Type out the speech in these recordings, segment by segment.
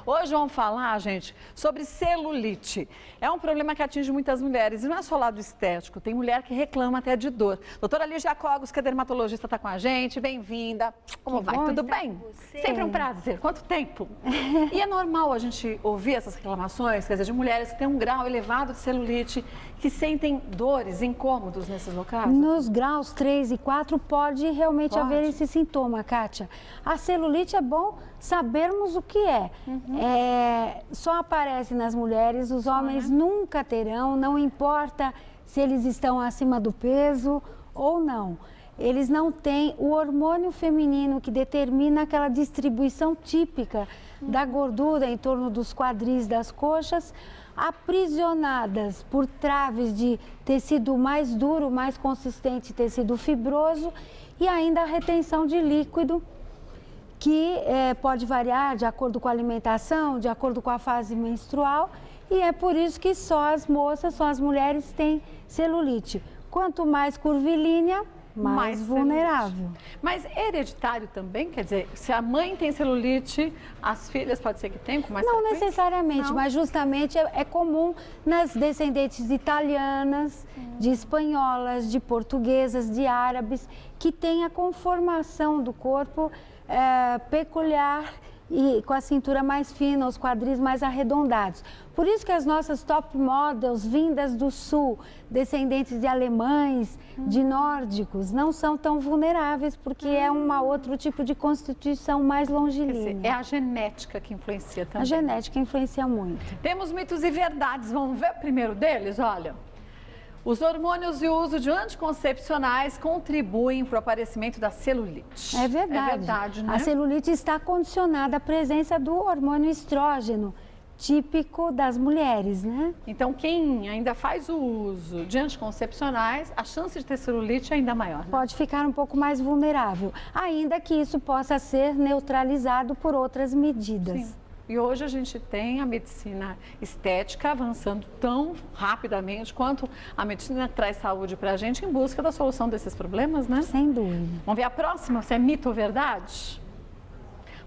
Hoje vamos falar, gente, sobre celulite. É um problema que atinge muitas mulheres e não é só o lado estético, tem mulher que reclama até de dor. Doutora Lígia Cogos, que é dermatologista, está com a gente, bem-vinda. Como vai? Tudo bem? Sempre um prazer. Quanto tempo? E é normal a gente ouvir essas reclamações, quer dizer, de mulheres que têm um grau elevado de celulite, que sentem dores, incômodos nesses locais? Nos graus 3 e 4 pode realmente haver esse sintoma, Kátia. A celulite é bom sabermos o que é. Só aparece nas mulheres, os homens nunca terão, não importa se eles estão acima do peso ou não. Eles não têm o hormônio feminino que determina aquela distribuição típica da gordura em torno dos quadris das coxas, aprisionadas por traves de tecido mais duro, mais consistente, tecido fibroso, e ainda a retenção de líquido, que pode variar de acordo com a alimentação, de acordo com a fase menstrual, e é por isso que só as moças, só as mulheres têm celulite. Quanto mais curvilínea, mais vulnerável. Mas hereditário também? Quer dizer, se a mãe tem celulite, as filhas pode ser que tenham com mais frequência? Não necessariamente, mas justamente é comum nas descendentes italianas, de espanholas, de portuguesas, de árabes, que têm a conformação do corpo peculiar e com a cintura mais fina, os quadris mais arredondados. Por isso que as nossas top models vindas do sul, descendentes de alemães, de nórdicos, não são tão vulneráveis, porque é outro tipo de constituição mais longilínea. Quer dizer, é a genética que influencia também. A genética influencia muito. Temos mitos e verdades, vamos ver o primeiro deles? Olha, os hormônios e o uso de anticoncepcionais contribuem para o aparecimento da celulite. É verdade. É verdade, né? A celulite está condicionada à presença do hormônio estrógeno, típico das mulheres, né? Então, quem ainda faz o uso de anticoncepcionais, a chance de ter celulite é ainda maior, né? Pode ficar um pouco mais vulnerável, ainda que isso possa ser neutralizado por outras medidas. Sim. E hoje a gente tem a medicina estética avançando tão rapidamente quanto a medicina que traz saúde para a gente em busca da solução desses problemas, né? Sem dúvida. Vamos ver a próxima, se é mito ou verdade?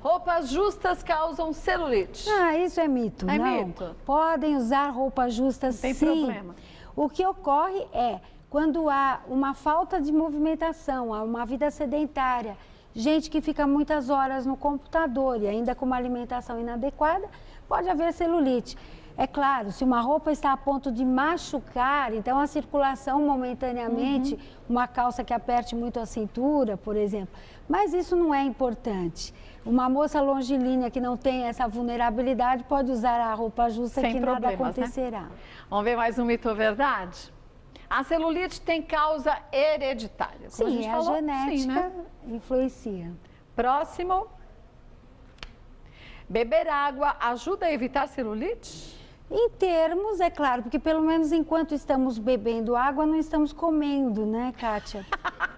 Roupas justas causam celulite. Isso é mito, É não. mito? Podem usar roupas justas, Não tem sim. problema. O que ocorre é, quando há uma falta de movimentação, há uma vida sedentária, gente que fica muitas horas no computador e ainda com uma alimentação inadequada, pode haver celulite. É claro, se uma roupa está a ponto de machucar, então a circulação momentaneamente, uma calça que aperte muito a cintura, por exemplo, mas isso não é importante. Uma moça longilínea que não tem essa vulnerabilidade pode usar a roupa justa que nada acontecerá. Né? Vamos ver mais um mito ou verdade? A celulite tem causa hereditária. Como Sim, a genética sim, né? influencia. Próximo. Beber água ajuda a evitar celulite? Em termos, é claro, porque pelo menos enquanto estamos bebendo água, não estamos comendo, né, Kátia?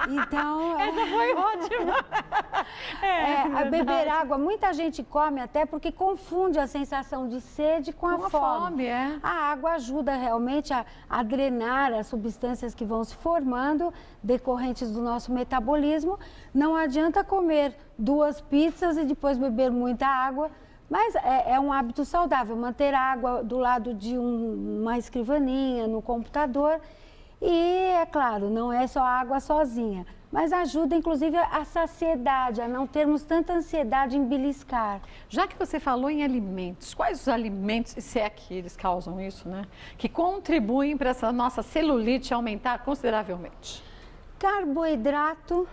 Então... Essa foi ótima! Beber água, muita gente come até porque confunde a sensação de sede com a fome. A água ajuda realmente a drenar as substâncias que vão se formando, decorrentes do nosso metabolismo. Não adianta comer 2 pizzas e depois beber muita água, mas é um hábito saudável, manter a água do lado de uma escrivaninha, no computador. E, é claro, não é só a água sozinha, mas ajuda, inclusive, a saciedade, a não termos tanta ansiedade em beliscar. Já que você falou em alimentos, quais os alimentos, se é que eles causam isso, né? Que contribuem para essa nossa celulite aumentar consideravelmente? Carboidrato,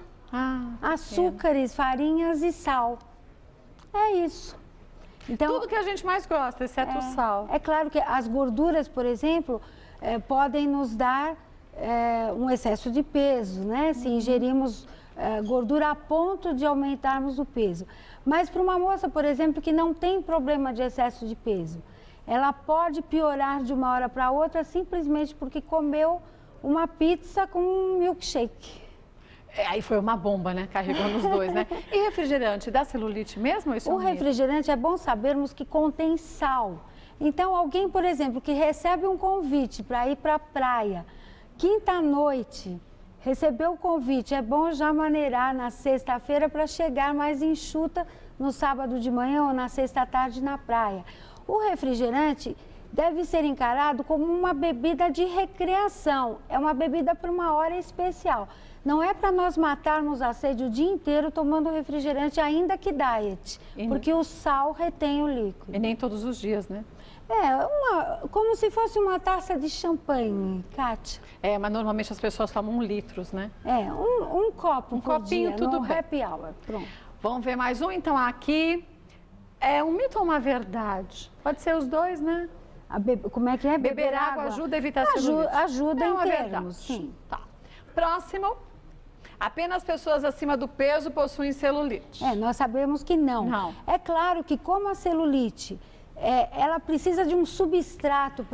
açúcares, farinhas e sal. É isso. Então, tudo que a gente mais gosta, exceto o sal. É claro que as gorduras, por exemplo, podem nos dar um excesso de peso, né? Se ingerimos gordura a ponto de aumentarmos o peso. Mas para uma moça, por exemplo, que não tem problema de excesso de peso, ela pode piorar de uma hora para outra simplesmente porque comeu uma pizza com um milkshake. Aí foi uma bomba, né? Carregou nos dois, né? E refrigerante, dá celulite mesmo? Isso o refrigerante é bom sabermos que contém sal. Então, alguém, por exemplo, que recebe um convite para ir para a praia, quinta-noite, recebeu o convite, é bom já maneirar na sexta-feira para chegar mais enxuta no sábado de manhã ou na sexta à tarde na praia. O refrigerante deve ser encarado como uma bebida de recreação, é uma bebida para uma hora especial. Não é para nós matarmos a sede o dia inteiro tomando refrigerante, ainda que diet, porque o sal retém o líquido. E nem todos os dias, né? Como se fosse uma taça de champanhe, Kátia. Mas normalmente as pessoas tomam litros, né? Um copo por copinho, dia, tudo no bem. happy hour, pronto. Vamos ver mais um, então, aqui. É um mito ou uma verdade? Pode ser os dois, né? Como é que é? Beber água ajuda a evitar celulite. Ajuda em termos, verdade. sim. Tá. Próximo. Apenas pessoas acima do peso possuem celulite. Nós sabemos que não. É claro que como a celulite, ela precisa de um substrato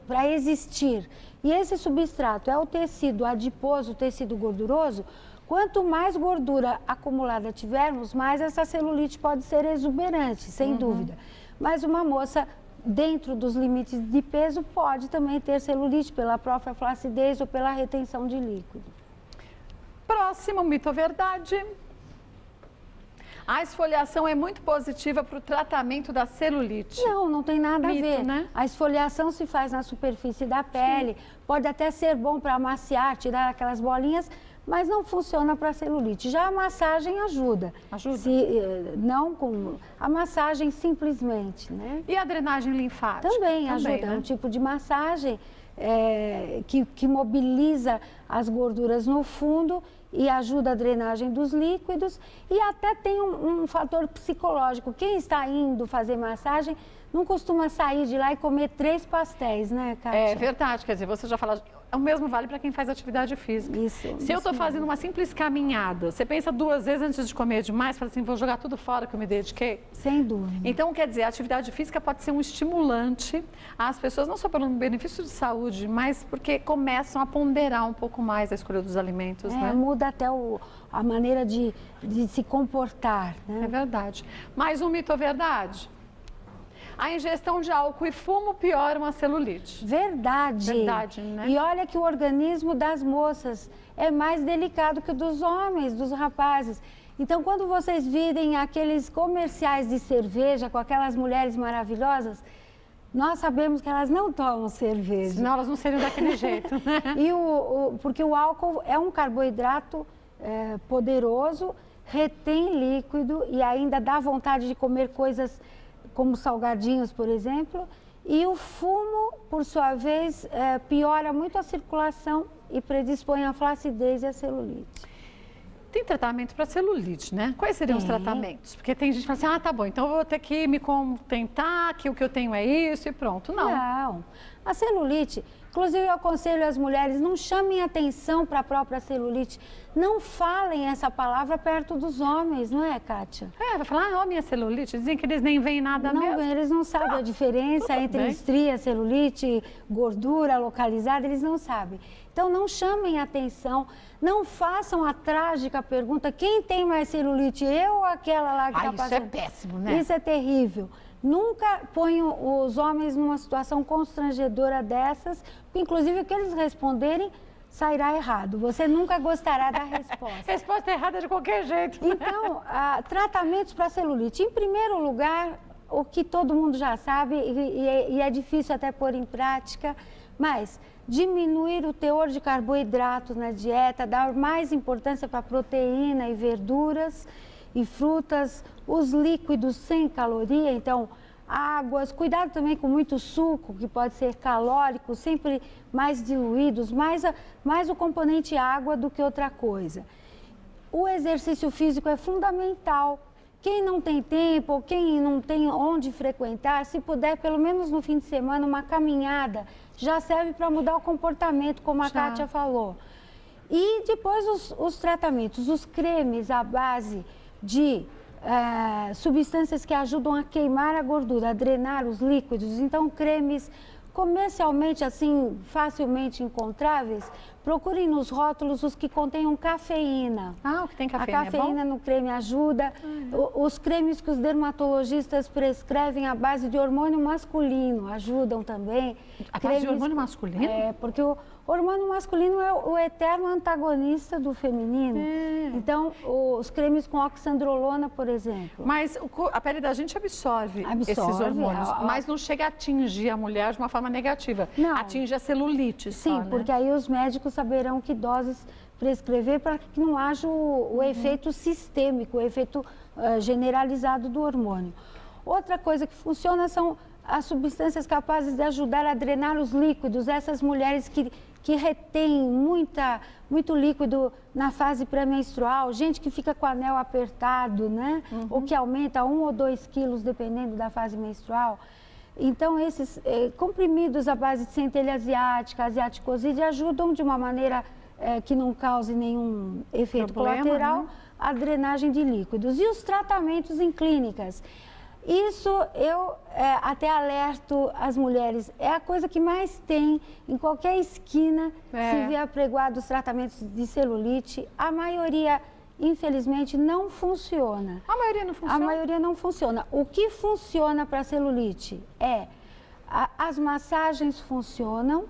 para existir. E esse substrato é o tecido adiposo, o tecido gorduroso. Quanto mais gordura acumulada tivermos, mais essa celulite pode ser exuberante, sem dúvida. Mas uma moça dentro dos limites de peso pode também ter celulite pela própria flacidez ou pela retenção de líquido. Próximo, mito ou verdade? A esfoliação é muito positiva para o tratamento da celulite. Não tem nada Mito, a ver. né? A esfoliação se faz na superfície da pele, pode até ser bom para amaciar, tirar aquelas bolinhas, mas não funciona para celulite. Já a massagem ajuda. Ajuda? Não com a massagem simplesmente, né? E a drenagem linfática? Também ajuda. Né? É um tipo de massagem que mobiliza as gorduras no fundo e ajuda a drenagem dos líquidos e até tem um fator psicológico. Quem está indo fazer massagem não costuma sair de lá e comer 3 pastéis, né, Kátia? É verdade, quer dizer, você já falou, o mesmo vale para quem faz atividade física. Se eu estou fazendo uma simples caminhada, você pensa 2 vezes antes de comer demais, fala assim, vou jogar tudo fora que eu me dediquei? Sem dúvida. Então, quer dizer, a atividade física pode ser um estimulante às pessoas, não só pelo benefício de saúde, mas porque começam a ponderar um pouco mais a escolha dos alimentos, né? Muda até a maneira de se comportar, né? É verdade. Mais um mito ou verdade? A ingestão de álcool e fumo pioram a celulite. Verdade. Verdade, né? E olha que o organismo das moças é mais delicado que o dos homens, dos rapazes. Então, quando vocês virem aqueles comerciais de cerveja com aquelas mulheres maravilhosas, nós sabemos que elas não tomam cerveja. Senão elas não seriam daquele jeito, né? Porque o álcool é um carboidrato poderoso, retém líquido e ainda dá vontade de comer coisas como salgadinhos, por exemplo, e o fumo, por sua vez, piora muito a circulação e predispõe à flacidez e à celulite. Tem tratamento para celulite, né? Quais seriam os tratamentos? Porque tem gente que fala assim, tá bom, então eu vou ter que me contentar, que o que eu tenho é isso e pronto. Não. A celulite, inclusive eu aconselho as mulheres, não chamem atenção para a própria celulite, não falem essa palavra perto dos homens, não é, Kátia? Vai falar, minha celulite, dizem que eles nem veem nada mesmo. Eles não sabem a diferença entre estria, celulite, gordura localizada, eles não sabem. Então, não chamem atenção, não façam a trágica pergunta, quem tem mais celulite, eu ou aquela lá que está passando? Isso é péssimo, né? Isso é terrível. Nunca ponham os homens numa situação constrangedora dessas, inclusive o que eles responderem sairá errado. Você nunca gostará da resposta. Resposta errada de qualquer jeito. Então, tratamentos para celulite. Em primeiro lugar, o que todo mundo já sabe e é difícil até pôr em prática, mas diminuir o teor de carboidratos na dieta, dar mais importância para proteína e verduras e frutas, os líquidos sem caloria, então águas, cuidado também com muito suco, que pode ser calórico, sempre mais diluídos, mais o componente água do que outra coisa. O exercício físico é fundamental. Quem não tem tempo ou quem não tem onde frequentar, se puder, pelo menos no fim de semana, uma caminhada, já serve para mudar o comportamento, como a Kátia falou. E depois os tratamentos, os cremes à base de substâncias que ajudam a queimar a gordura, a drenar os líquidos. Então, cremes comercialmente, assim, facilmente encontráveis, procurem nos rótulos os que contenham cafeína. Ah, o que tem cafeína A cafeína no creme ajuda. Os cremes que os dermatologistas prescrevem à base de hormônio masculino ajudam também. A base de hormônio masculino? É, porque o hormônio masculino é o eterno antagonista do feminino. Então, os cremes com oxandrolona, por exemplo. Mas a pele da gente absorve esses hormônios, mas não chega a atingir a mulher de uma forma negativa. Não. Atinge a celulite só, Sim, né? porque aí os médicos saberão que doses prescrever para que não haja o efeito sistêmico, o efeito generalizado do hormônio. Outra coisa que funciona são as substâncias capazes de ajudar a drenar os líquidos. Essas mulheres que retêm muito líquido na fase pré-menstrual, gente que fica com o anel apertado, né? Ou que aumenta 1 ou 2 quilos, dependendo da fase menstrual. Então, esses comprimidos à base de centelha asiática, asiaticoside, ajudam de uma maneira que não cause nenhum efeito colateral, né? A drenagem de líquidos. E os tratamentos em clínicas. Isso eu até alerto as mulheres, é a coisa que mais tem em qualquer esquina, se vê apregoado os tratamentos de celulite. A maioria, infelizmente, não funciona. A maioria não funciona? A maioria não funciona. O que funciona para celulite as massagens funcionam,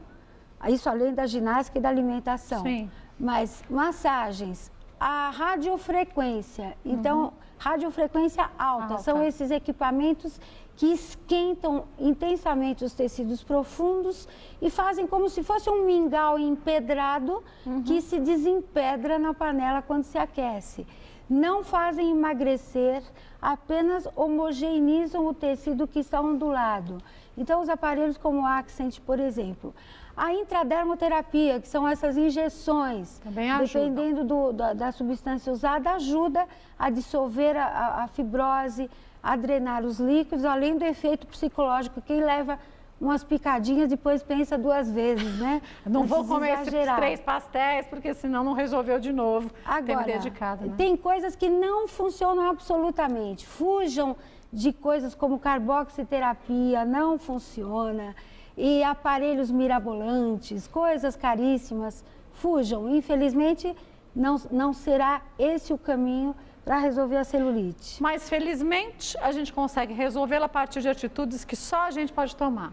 isso além da ginástica e da alimentação. Sim. Mas massagens, a radiofrequência, então, radiofrequência alta, são esses equipamentos que esquentam intensamente os tecidos profundos e fazem como se fosse um mingau empedrado que se desempedra na panela quando se aquece. Não fazem emagrecer, apenas homogeneizam o tecido que está ondulado. Então, os aparelhos como o Accent, por exemplo. A intradermoterapia, que são essas injeções, dependendo da substância usada, ajuda a dissolver a fibrose, a drenar os líquidos, além do efeito psicológico. Quem leva umas picadinhas depois pensa 2 vezes, né? Não vou comer esses 3 pastéis, porque senão não resolveu de novo. Agora, dedicado, né? Tem coisas que não funcionam absolutamente. Fujam de coisas como carboxiterapia, não funciona. E aparelhos mirabolantes, coisas caríssimas, fujam. Infelizmente, não será esse o caminho para resolver a celulite. Mas, felizmente, a gente consegue resolvê-la a partir de atitudes que só a gente pode tomar.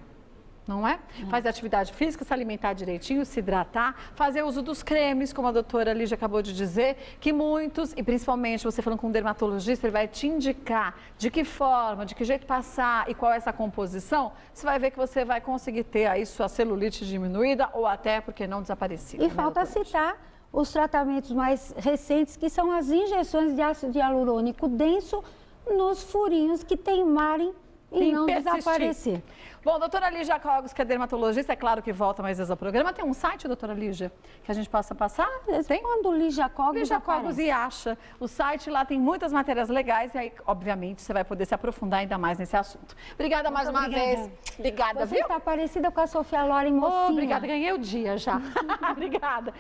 Não é? Fazer atividade física, se alimentar direitinho, se hidratar, fazer uso dos cremes, como a doutora Lígia acabou de dizer, que muitos, e principalmente você falando com um dermatologista, ele vai te indicar de que forma, de que jeito passar e qual é essa composição, você vai ver que você vai conseguir ter aí sua celulite diminuída ou até, porque não desaparecida. E falta citar os tratamentos mais recentes, que são as injeções de ácido hialurônico denso nos furinhos que teimarem e não desaparecer. Bom, doutora Lígia Cogos, que é dermatologista, é claro que volta mais vezes ao programa. Tem um site, doutora Lígia, que a gente possa passar? Tem? Quando Lígia Cogos Lígia Cogos e acha. O site lá tem muitas matérias legais e aí, obviamente, você vai poder se aprofundar ainda mais nesse assunto. Obrigada mais uma vez. Obrigada, Você está parecida com a Sofia Loren, mocinha. Obrigada, ganhei o dia já. Obrigada.